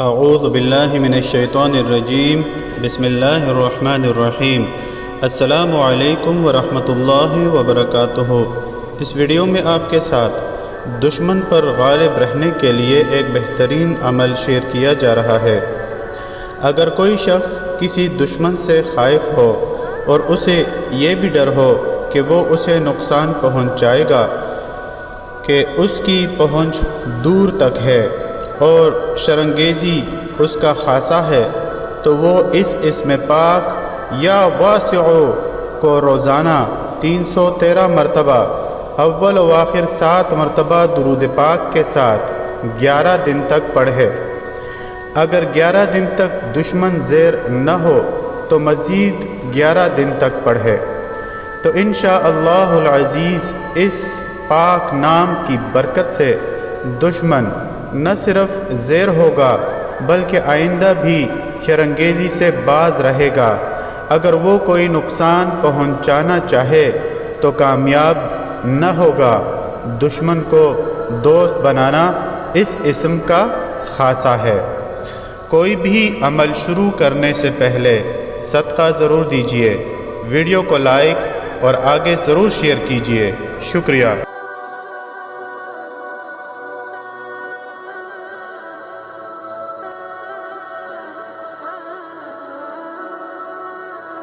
اعوذ باللہ من الشیطان الرجیم بسم اللہ الرحمن الرحیم۔ السلام علیکم ورحمۃ اللہ وبرکاتہ۔ اس ویڈیو میں آپ کے ساتھ دشمن پر غالب رہنے کے لیے ایک بہترین عمل شیئر کیا جا رہا ہے۔ اگر کوئی شخص کسی دشمن سے خائف ہو اور اسے یہ بھی ڈر ہو کہ وہ اسے نقصان پہنچائے گا کہ اس کی پہنچ دور تک ہے اور شرنگیزی اس کا خاصہ ہے، تو وہ اس اسم پاک یا واسع کو روزانہ 313 مرتبہ اول و آخر 7 مرتبہ درود پاک کے ساتھ 11 دن تک پڑھے۔ اگر 11 دن تک دشمن زیر نہ ہو تو مزید 11 دن تک پڑھے، تو انشاءاللہ العزیز اس پاک نام کی برکت سے دشمن نہ صرف زیر ہوگا بلکہ آئندہ بھی شرنگیزی سے باز رہے گا۔ اگر وہ کوئی نقصان پہنچانا چاہے تو کامیاب نہ ہوگا۔ دشمن کو دوست بنانا اس اسم کا خاصہ ہے۔ کوئی بھی عمل شروع کرنے سے پہلے صدقہ ضرور دیجیے، ویڈیو کو لائک اور آگے ضرور شیئر کیجیے۔ شکریہ۔